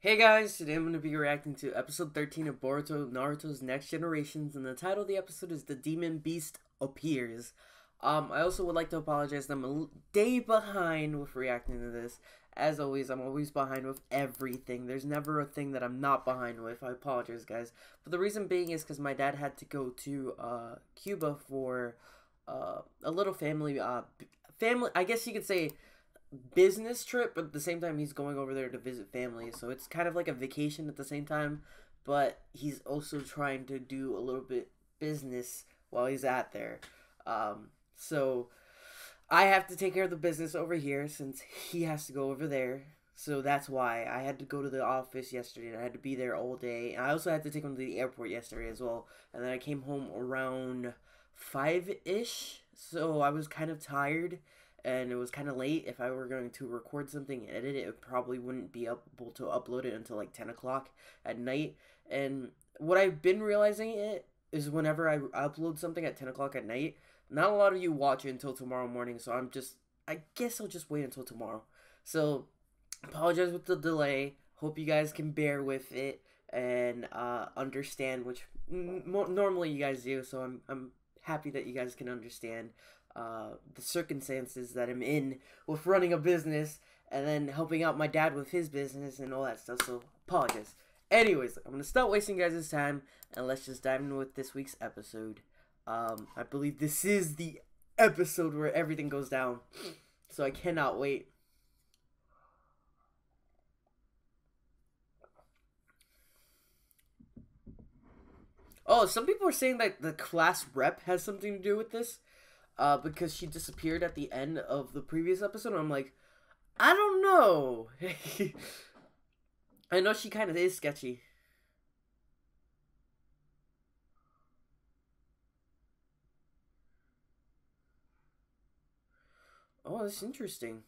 Hey guys, today I'm going to be reacting to episode 13 of Boruto Naruto's Next Generations, and the title of the episode is The Demon Beast Appears. I also would like to apologize that I'm a day behind with reacting to this. As always, I'm always behind with everything. There's never a thing that I'm not behind with. I apologize, guys. But the reason being is because my dad had to go to Cuba for a little family, I guess you could say business trip, but at the same time he's going over there to visit family, so it's kind of like a vacation at the same time, but he's also trying to do a little bit business while he's at there. So I have to take care of the business over here since he has to go over there. So that's why I had to go to the office yesterday and I had to be there all day. And I also had to take him to the airport yesterday as well. And then I came home around 5-ish. So I was kind of tired and it was kind of late. If I were going to record something and edit it, it probably wouldn't be able to upload it until like 10 o'clock at night. And what I've been realizing it is whenever I upload something at 10 o'clock at night, not a lot of you watch it until tomorrow morning. So I guess I'll just wait until tomorrow. So apologize with the delay. Hope you guys can bear with it and understand, which normally you guys do. So I'm happy that you guys can understand the circumstances that I'm in with running a business and then helping out my dad with his business and all that stuff. So apologize. Anyways, I'm gonna stop wasting guys' time and let's just dive in with this week's episode. I believe this is the episode where everything goes down, so I cannot wait. Oh, some people are saying that the class rep has something to do with this, because she disappeared at the end of the previous episode. I'm like, I don't know. I know she kind of is sketchy. Oh, that's interesting.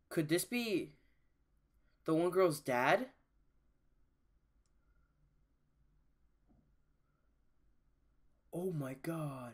Could this be the one girl's dad? Oh my god.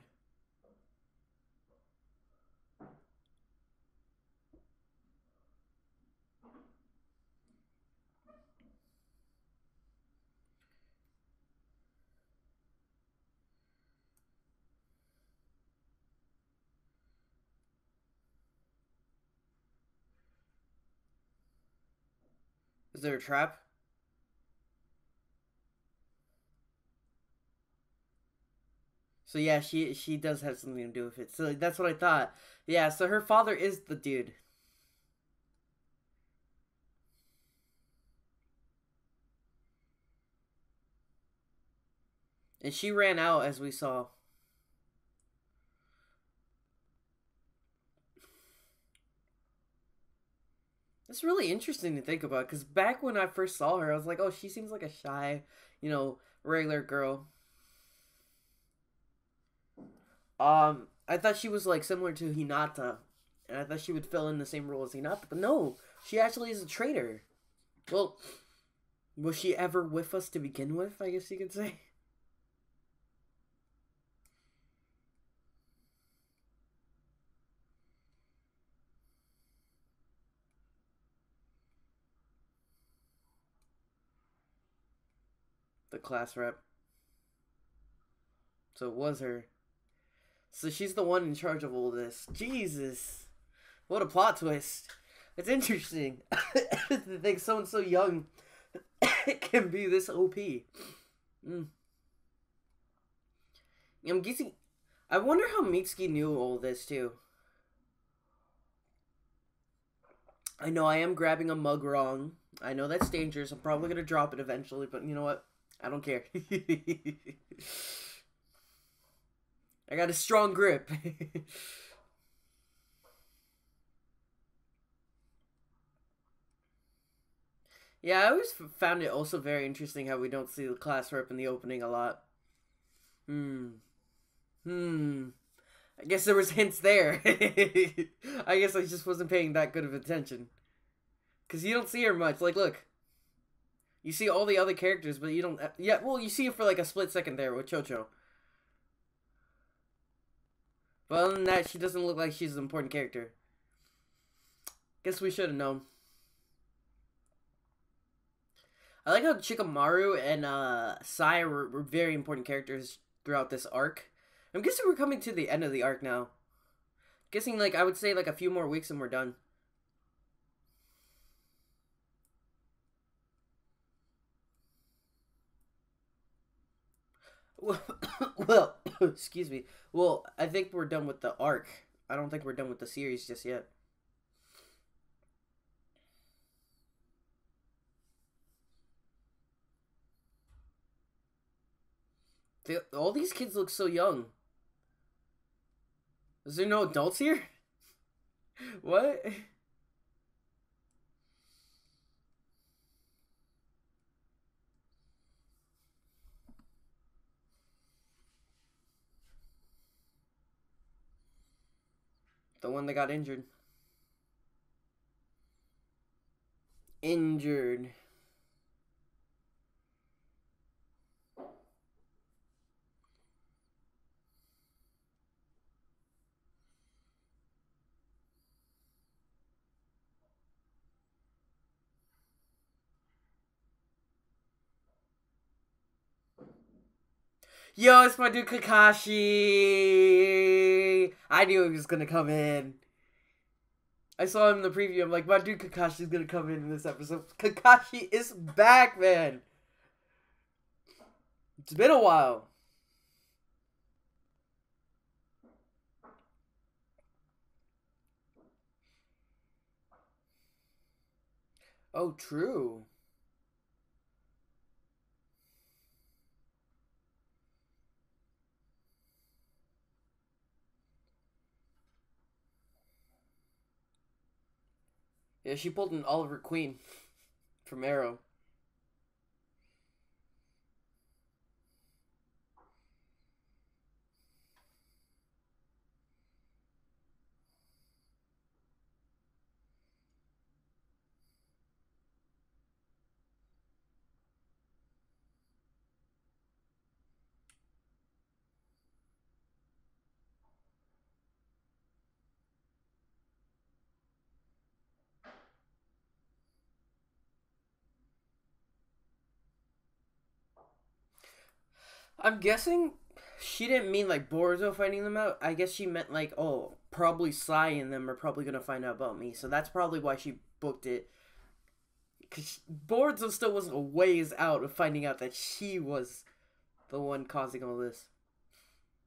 Is there a trap? So yeah, she does have something to do with it. So that's what I thought. Yeah, so her father is the dude. And she ran out as we saw. It's really interesting to think about because back when I first saw her, I was like, oh, she seems like a shy, regular girl. I thought she was like similar to Hinata, and I thought she would fill in the same role as Hinata, but no, she actually is a traitor. Well, was she ever with us to begin with? I guess you could say. The class rep. So it was her. So she's the one in charge of all this. Jesus, what a plot twist! It's interesting to think someone so young can be this OP. Mm. I'm guessing. I wonder how Mitsuki knew all this too. I know I am grabbing a mug wrong. I know that's dangerous. I'm probably gonna drop it eventually, but you know what? I don't care. I got a strong grip. Yeah, I always found it also very interesting how we don't see the class rep in the opening a lot. Hmm. Hmm. I guess there was hints there. I guess I just wasn't paying that good of attention. Because you don't see her much. Like, look. You see all the other characters, but you don't... Yeah, well, you see her for like a split second there with Chocho. But other than that, she doesn't look like she's an important character. Guess we should have known. I like how Chikamaru and Sai were very important characters throughout this arc. I'm guessing we're coming to the end of the arc now. Guessing, like, I would say, like, a few more weeks and we're done. Well, excuse me. Well, I think we're done with the arc. I don't think we're done with the series just yet. All these kids look so young. Is there no adults here? What? The one that got injured. Injured. Yo, it's my dude Kakashi! I knew he was gonna come in. I saw him in the preview. I'm like, my dude Kakashi's gonna come in this episode. Kakashi is back, man! It's been a while. Oh, true. Yeah, she pulled an Oliver Queen from Arrow. I'm guessing she didn't mean like Boruto finding them out. I guess she meant like, oh, probably Sai and them are probably gonna find out about me. So that's probably why she booked it. Because Boruto still wasn't a ways out of finding out that she was the one causing all this.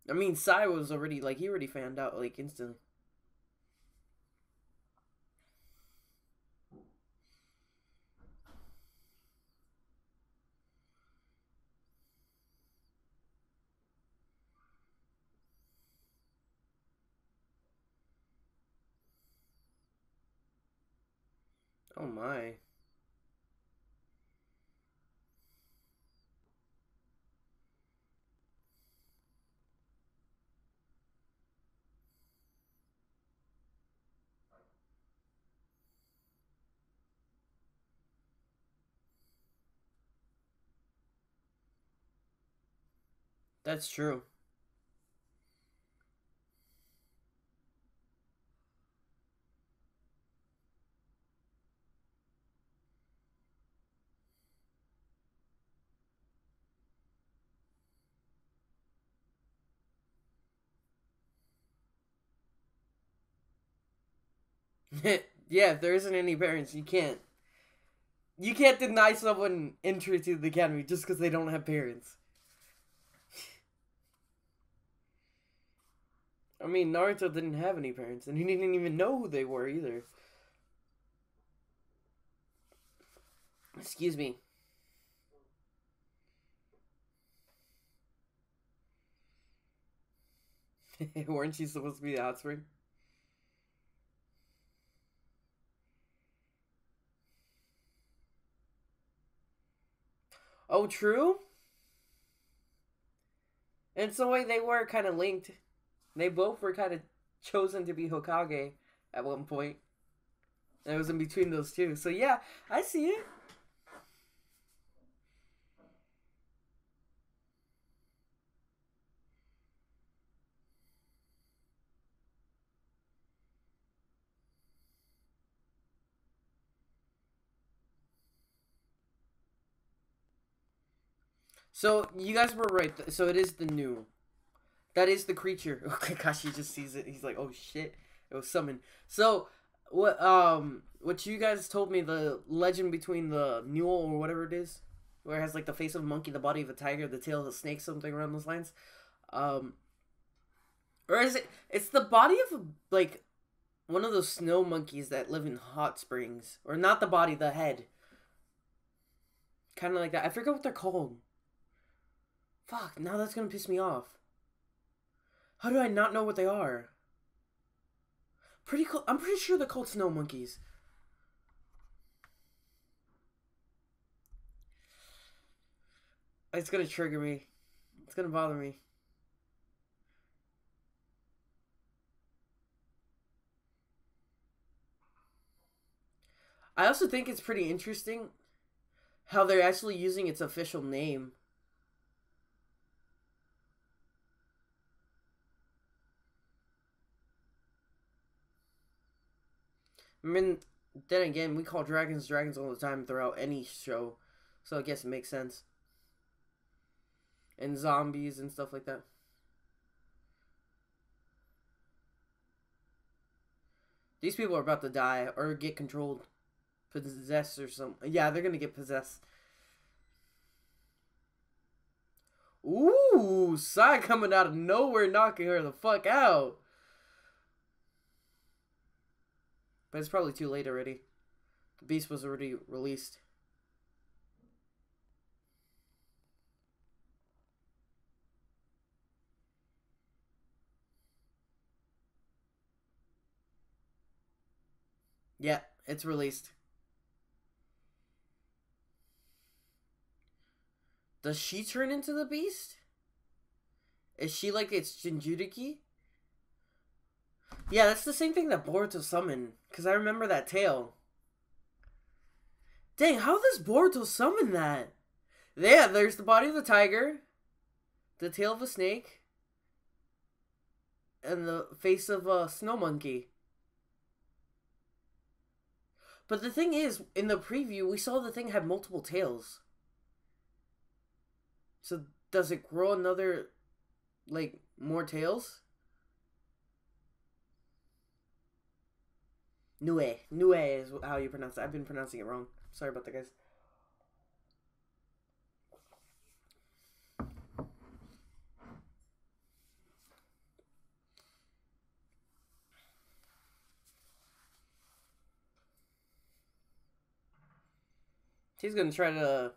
I mean, Sai was already, like, he already found out, like, instantly. Oh my. That's true. Yeah, if there isn't any parents, you can't. You can't deny someone entry to the academy just because they don't have parents. I mean, Naruto didn't have any parents, and he didn't even know who they were either. Excuse me. Weren't you supposed to be the hot spring? Oh, true? In some way, they were kind of linked. They both were kind of chosen to be Hokage at one point. And it was in between those two. So yeah, I see it. So you guys were right. So it is the new. That is the creature. Okay, gosh, he just sees it. He's like, oh shit, it was summoned. So what you guys told me, the legend between the mule or whatever it is, where it has like the face of a monkey, the body of a tiger, the tail of a snake, something around those lines. Um, or is it? It's the body of a, like one of those snow monkeys that live in hot springs, or not the body, the head. Kind of like that. I forget what they're called. Fuck, now that's gonna piss me off. How do I not know what they are? Pretty cool. I'm pretty sure they're called snow monkeys. It's gonna trigger me. It's gonna bother me. I also think it's pretty interesting how they're actually using its official name. I mean, then again, we call dragons dragons all the time throughout any show, so I guess it makes sense. And zombies and stuff like that. These people are about to die or get controlled, possessed or something. Yeah, they're gonna get possessed. Ooh, Sai coming out of nowhere, knocking her the fuck out. But it's probably too late already. The beast was already released. Yeah, it's released. Does she turn into the beast? Is she like its Jinjuriki? Yeah, that's the same thing that Boruto summoned. Because I remember that tail. Dang, how does Boruto summon that? Yeah, there's the body of the tiger, the tail of a snake, and the face of a snow monkey. But the thing is, in the preview, we saw the thing had multiple tails. So does it grow another, like, more tails? Nue. Nue is how you pronounce it. I've been pronouncing it wrong. Sorry about that, guys. He's gonna try to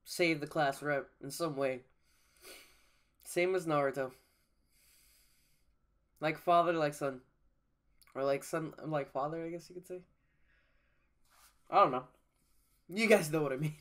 save the class rep in some way. Same as Naruto. Like father, like son. Or like son, like father, I guess you could say. I don't know. You guys know what I mean.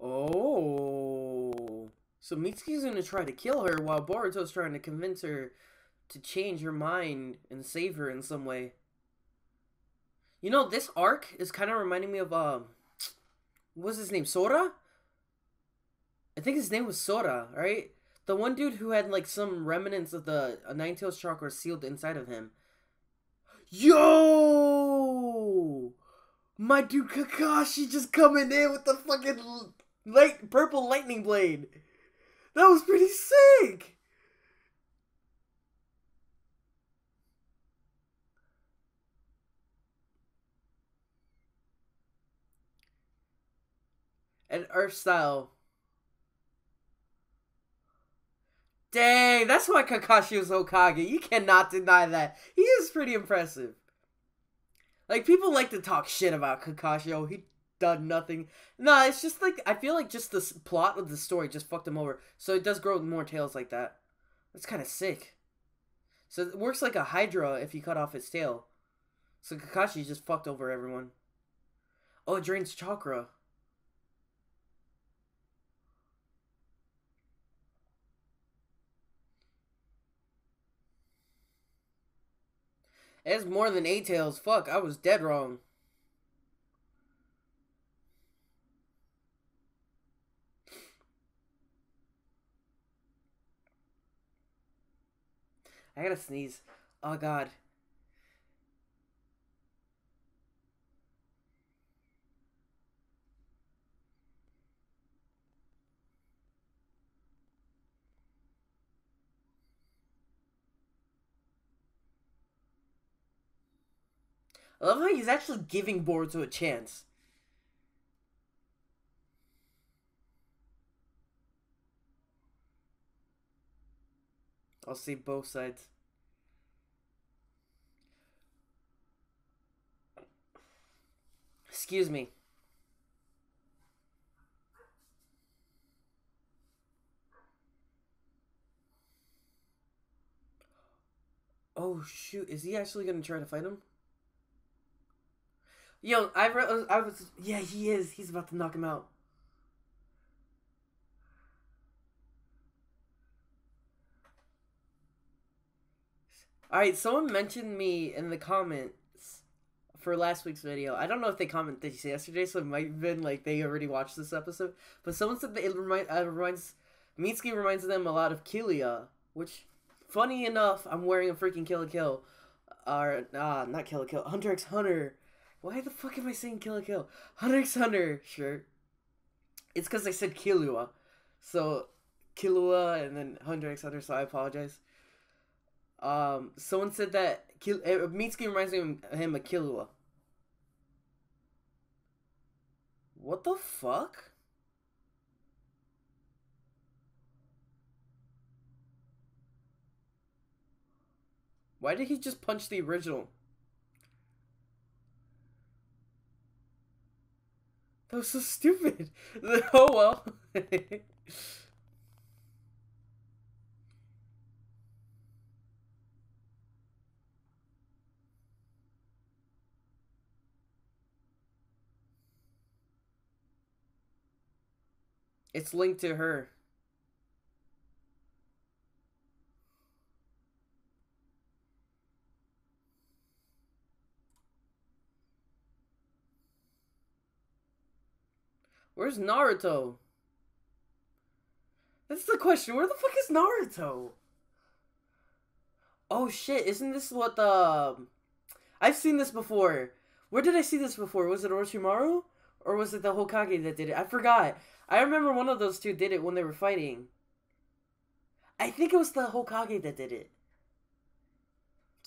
Oh. So Mitsuki's gonna try to kill her while Boruto's trying to convince her to change her mind and save her in some way. You know, this arc is kind of reminding me of, what's his name? Sora? I think his name was Sora, right? The one dude who had, like, some remnants of the Nine-Tails chakra sealed inside of him. Yo! My dude Kakashi just coming in with the fucking purple lightning blade. That was pretty sick! And Earth style. Dang, that's why Kakashi was Hokage. You cannot deny that. He is pretty impressive. Like, people like to talk shit about Kakashi. Oh, he done nothing. Nah, it's just like, I feel like just the plot of the story just fucked him over. So it does grow more tails like that. That's kind of sick. So it works like a Hydra if you cut off its tail. So Kakashi just fucked over everyone. Oh, it drains chakra. It's more than 8 tails. Fuck, I was dead wrong. I gotta sneeze. Oh god. I love how he's actually giving Boruto a chance. I'll see both sides. Excuse me. Oh shoot, is he actually gonna try to fight him? Yo, I was, yeah, he is. He's about to knock him out. Alright, someone mentioned me in the comments for last week's video. I don't know if they commented yesterday, so it might have been like they already watched this episode. But someone said that it reminds Mitsuki reminds them a lot of Killia, which, funny enough, I'm wearing a freaking Kill la Kill, or not Kill la Kill, Hunter x Hunter. Why the fuck am I saying Kill la Kill? Hunter x Hunter shirt. It's because I said Killua, so Killua and then Hunter x Hunter. So I apologize. Someone said that Mitsuki reminds him of Killua. What the fuck? Why did he just punch the original? That was so stupid. Oh well. It's linked to her. Where's Naruto? That's the question. Where the fuck is Naruto? Oh shit, isn't this what the... I've seen this before. Where did I see this before? Was it Orochimaru? Or was it the Hokage that did it? I forgot. I remember one of those two did it when they were fighting. I think it was the Hokage that did it.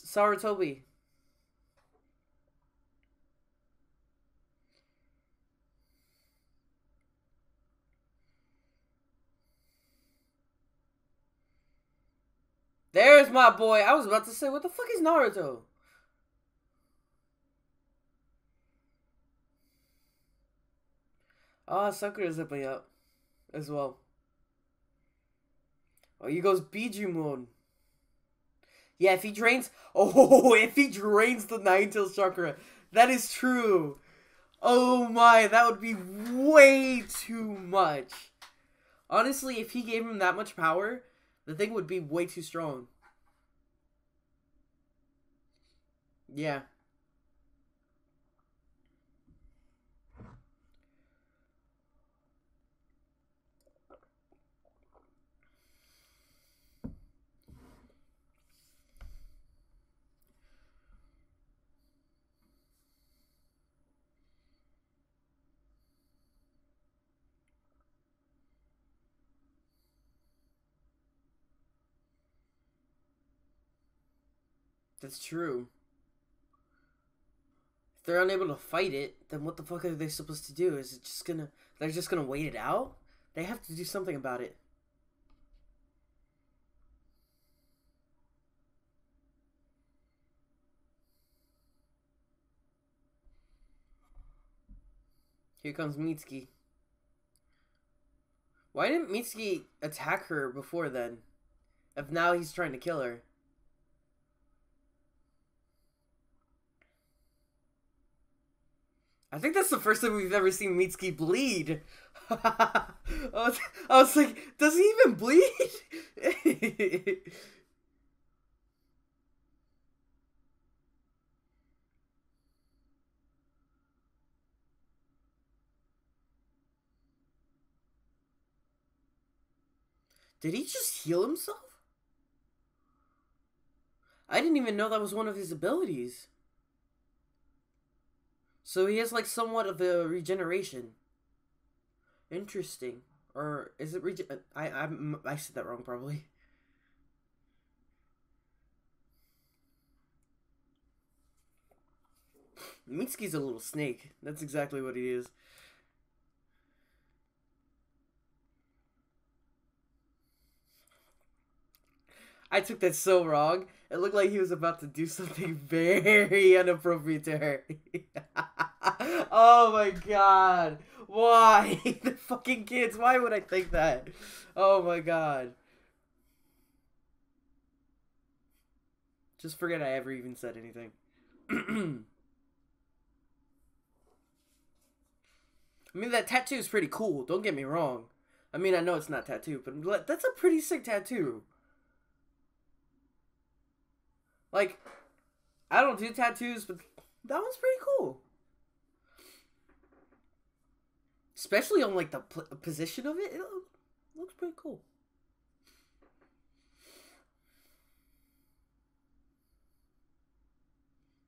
Sarutobi. There's my boy. I was about to say, what the fuck is Naruto? Sakura's zipping up as well. Oh, here goes Dbzcuban. Yeah, if he drains... Oh, if he drains the Nine-Tails chakra. That is true. Oh my, that would be way too much. Honestly, if he gave him that much power, the thing would be way too strong. Yeah. That's true. If they're unable to fight it, then what the fuck are they supposed to do? Is it just gonna... They're just gonna wait it out? They have to do something about it. Here comes Mitsuki. Why didn't Mitsuki attack her before then? If now he's trying to kill her. I think that's the first time we've ever seen Mitsuki bleed. I was like, does he even bleed? Did he just heal himself? I didn't even know that was one of his abilities. So he has like somewhat of a regeneration. Interesting. Or is it I said that wrong probably. Mitsuki's a little snake. That's exactly what he is. I took that so wrong. It looked like he was about to do something very inappropriate to her. Oh my god. Why? The fucking kids. Why would I think that? Oh my god. Just forget I ever even said anything. I mean, that tattoo is pretty cool. Don't get me wrong. I mean, I know it's not tattoo, but that's a pretty sick tattoo. Like, I don't do tattoos, but that one's pretty cool. Especially on, like, the position of it. It looks pretty cool.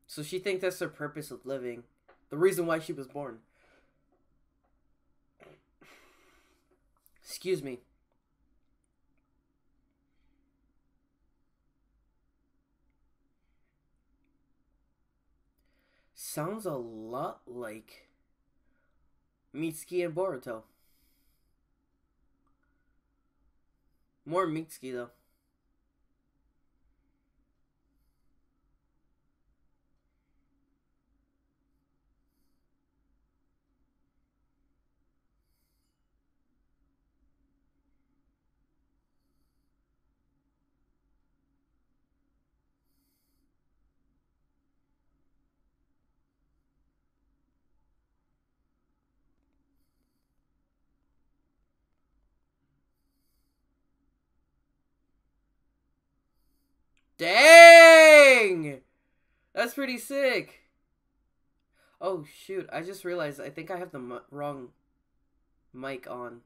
So she thinks that's her purpose of living. The reason why she was born. Excuse me. Sounds a lot like Mitsuki and Boruto. More Mitsuki though. Dang! That's pretty sick. Oh shoot, I just realized I think I have the wrong mic on.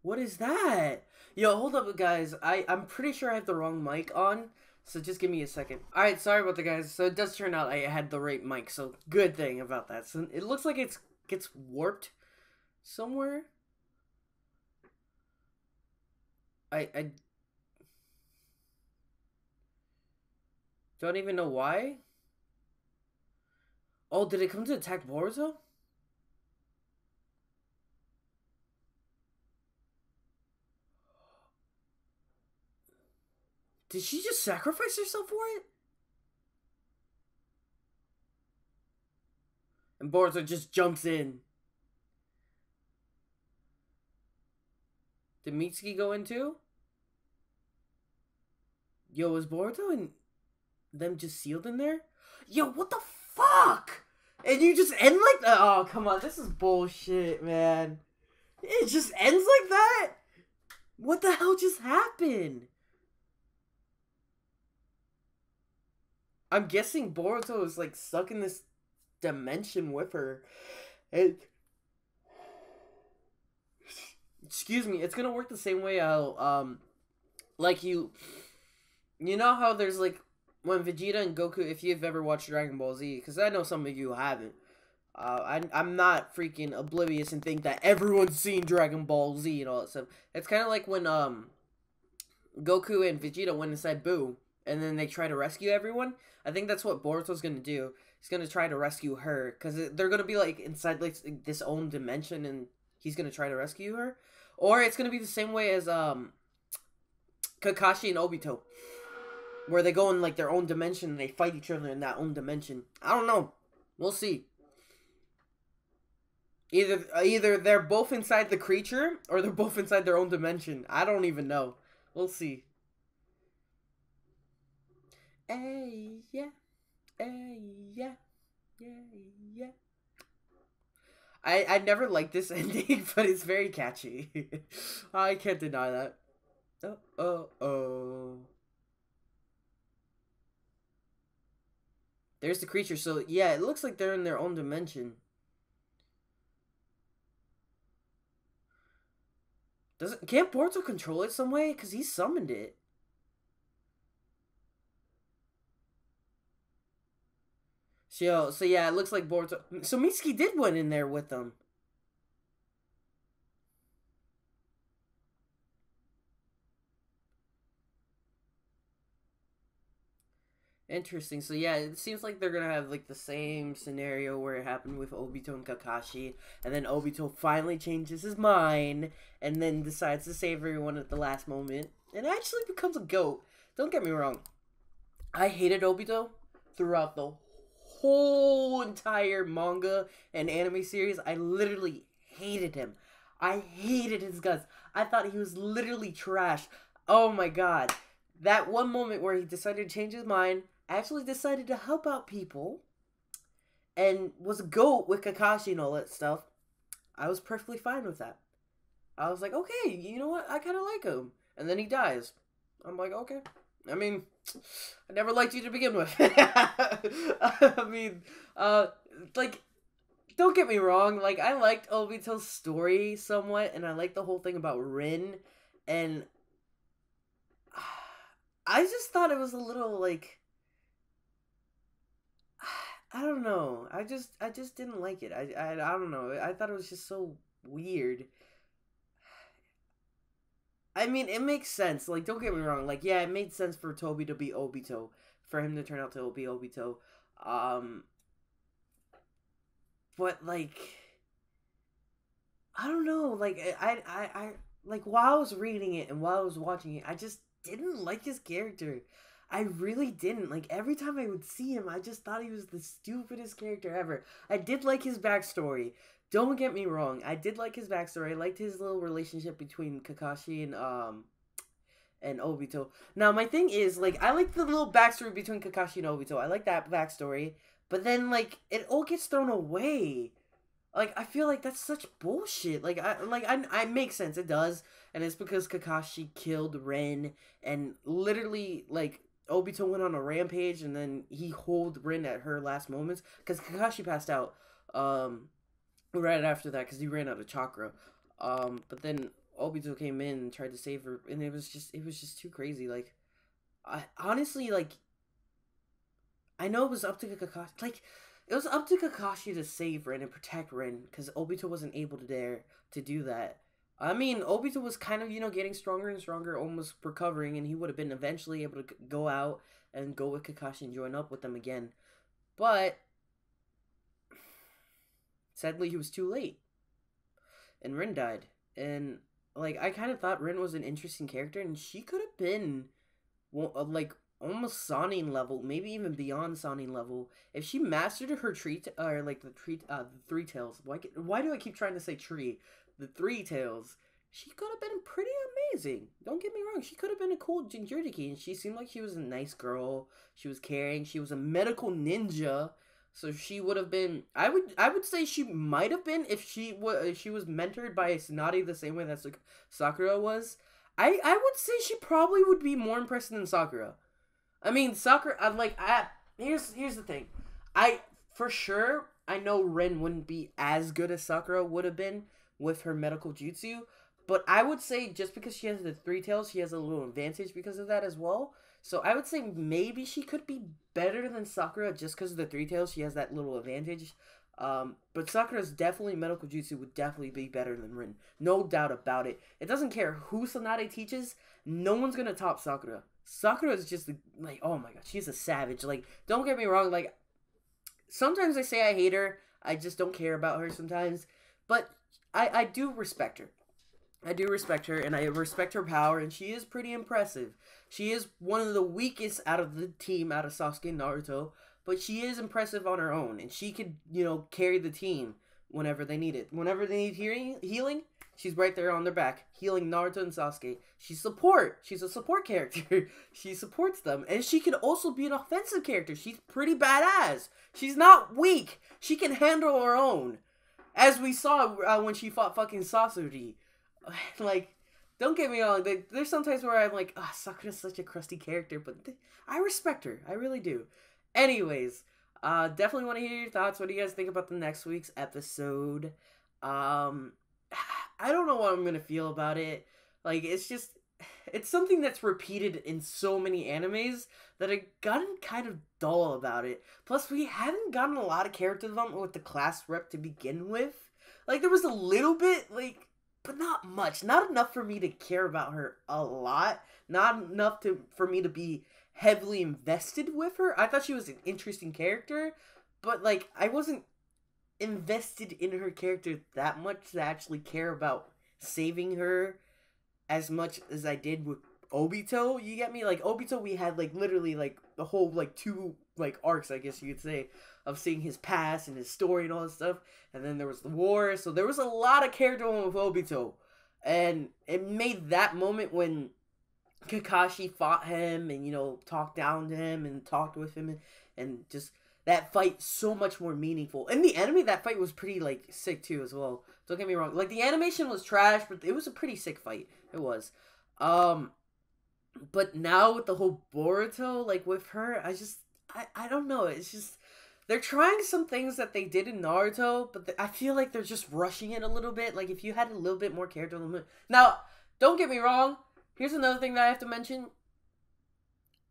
What is that? Yo, hold up guys. I'm pretty sure I have the wrong mic on. So just give me a second. Alright, sorry about the guys. So it does turn out I had the right mic. So good thing about that. So it looks like it gets warped somewhere. I don't even know why. Oh, did it come to attack Boruto? Did she just sacrifice herself for it? And Boruto just jumps in. Did Mitsuki go in too? Yo, is Boruto and them just sealed in there? Yo, what the fuck? And you just end like that? Oh, come on. This is bullshit, man. It just ends like that? What the hell just happened? I'm guessing Boruto is like stuck in this dimension with her. And excuse me, it's gonna work the same way how like you know how there's like when Vegeta and Goku, if you've ever watched Dragon Ball Z, because I know some of you haven't. I'm not freaking oblivious and think that everyone's seen Dragon Ball Z and all that stuff. It's kind of like when Goku and Vegeta went inside Boo, and then they try to rescue everyone. I think that's what Boruto's gonna do. He's gonna try to rescue her, because they're gonna be like inside like this own dimension, and he's gonna try to rescue her. Or it's gonna be the same way as Kakashi and Obito, where they go in like their own dimension and they fight each other in that own dimension. I don't know. We'll see. Either they're both inside the creature or they're both inside their own dimension. I don't even know. We'll see. Hey, yeah. Hey, yeah. Yeah, yeah. I never liked this ending, but it's very catchy. I can't deny that. Oh. There's the creature. So, yeah, it looks like they're in their own dimension. Can't Boruto control it some way? Because he summoned it. So yeah, it looks like Boruto. So Mitsuki did went in there with them. Interesting. So yeah, it seems like they're gonna have like the same scenario where it happened with Obito and Kakashi, and then Obito finally changes his mind and then decides to save everyone at the last moment and actually becomes a goat. Don't get me wrong. I hated Obito throughout the whole entire manga and anime series. I literally hated him. I hated his guts. I thought he was literally trash. Oh my god. That one moment where he decided to change his mind, actually decided to help out people, and was a goat with Kakashi and all that stuff, I was perfectly fine with that. I was like, okay, you know what? I kind of like him. And then he dies. I'm like, okay. I mean, I never liked you to begin with. I mean, like, don't get me wrong. Like, I liked Obito's story somewhat, and I liked the whole thing about Rin, and I just thought it was a little, like, I don't know. I just didn't like it. I don't know. I thought it was just so weird. I mean, it makes sense. Like, don't get me wrong. Like, yeah, it made sense for Toby to be Obito, for him to turn out to be Obito. Um, but like, I don't know. Like, like while I was reading it and while I was watching it, I just didn't like his character. I really didn't. Like, every time I would see him, I just thought he was the stupidest character ever. I did like his backstory. Don't get me wrong. I did like his backstory. I liked his little relationship between Kakashi and Obito. Now, my thing is, like, I like the little backstory between Kakashi and Obito. I like that backstory. But then, like, it all gets thrown away. Like, I feel like that's such bullshit. I make sense. It does. And it's because Kakashi killed Ren. And literally, like, Obito went on a rampage. And then he holed Ren at her last moments. Because Kakashi passed out right after that. Because he ran out of chakra. But then Obito came in and tried to save her. And it was just too crazy. Like, I honestly, like, I know it was up to Kakashi. Like, it was up to Kakashi to save Ren and protect Ren, because Obito wasn't able to dare to do that. I mean, Obito was kind of, getting stronger and stronger, almost recovering, and he would have been eventually able to go out and go with Kakashi and join up with them again. But, sadly, he was too late. And Ren died. And, like, I kind of thought Ren was an interesting character, and she could have been, like, almost Sonin level, maybe even beyond Sonin level, if she mastered her tree, or like the three tails. Why do I keep trying to say tree? The three tails. She could have been pretty amazing. Don't get me wrong. She could have been a cool Jinchuriki, and she seemed like she was a nice girl. She was caring. She was a medical ninja, so she would have been. I would say she might have been if she was mentored by Tsunade the same way that Sakura was. I would say she probably would be more impressive than Sakura. I mean, Sakura, here's the thing. For sure, I know Ren wouldn't be as good as Sakura would have been with her medical jutsu, but I would say just because she has the three tails, she has a little advantage because of that as well. So I would say maybe she could be better than Sakura just because of the three tails. She has that little advantage. But Sakura's definitely medical jutsu would definitely be better than Rin. No doubt about it. It doesn't care who Tsunade teaches. No one's going to top Sakura. Sakura is just, like, oh my god, she's a savage. Like, don't get me wrong, like, sometimes I say I hate her. I just don't care about her sometimes. But I do respect her. I do respect her, and I respect her power, and she is pretty impressive. She is one of the weakest out of the team, out of Sasuke and Naruto, but she is impressive on her own, and she could, carry the team whenever they need it. Whenever they need healing, she's right there on their back, healing Naruto and Sasuke. She's a support character. She supports them, and she can also be an offensive character. She's pretty badass. She's not weak. She can handle her own, as we saw when she fought fucking Sasori. Like, don't get me wrong. There's sometimes where I'm like, Sakura's such a crusty character, but I respect her. I really do. Anyways, definitely want to hear your thoughts. What do you guys think about the next week's episode? I don't know what I'm gonna feel about it. Like, it's something that's repeated in so many animes that I've gotten kind of dull about it. Plus, we haven't gotten a lot of character development with the class rep to begin with. Like, there was a little bit, like, but not much. Not enough for me to care about her a lot. Not enough for me to be heavily invested with her. I thought she was an interesting character, but, like, I wasn't invested in her character that much to actually care about saving her as much as I did with Obito. You get me? Like, Obito, we had, like, literally, like, the whole, like, 2, like, arcs, I guess you could say, of seeing his past and his story and all this stuff. And then there was the war. So there was a lot of character with Obito. And it made that moment when Kakashi fought him and, you know, talked down to him and talked with him and just that fight so much more meaningful. In the anime, that fight was pretty, like, sick too as well. Don't get me wrong. Like, the animation was trash, but it was a pretty sick fight. It was. But now with the whole Boruto, like, with her, I don't know. It's just, they're trying some things that they did in Naruto, but I feel like they're just rushing it a little bit. Like, if you had a little bit more character development. Now, don't get me wrong. Here's another thing that I have to mention.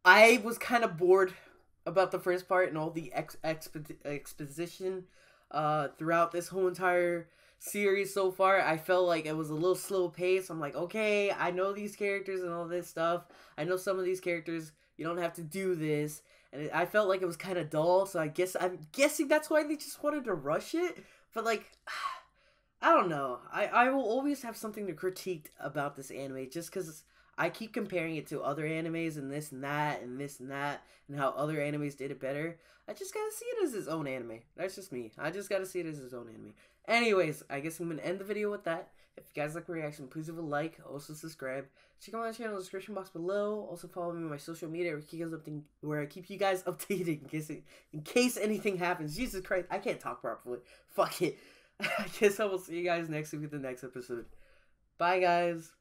I was kind of bored about the first part and all the exposition throughout this whole entire series so far. I felt like it was a little slow pace. I'm like, okay, I know these characters and all this stuff. I know some of these characters. You don't have to do this. And I felt like it was kind of dull, so I'm guessing that's why they just wanted to rush it. But, like, I don't know. I will always have something to critique about this anime just because I keep comparing it to other animes and this and that and this and that and how other animes did it better. I just gotta see it as its own anime. That's just me. I just gotta see it as its own anime. Anyways, I guess I'm gonna end the video with that. If you guys like my reaction, please leave a like. Also subscribe. Check out my channel in the description box below. Also follow me on my social media where I keep you guys updated in case anything happens. Jesus Christ, I can't talk properly. Fuck it. I guess I will see you guys next week with the next episode. Bye, guys.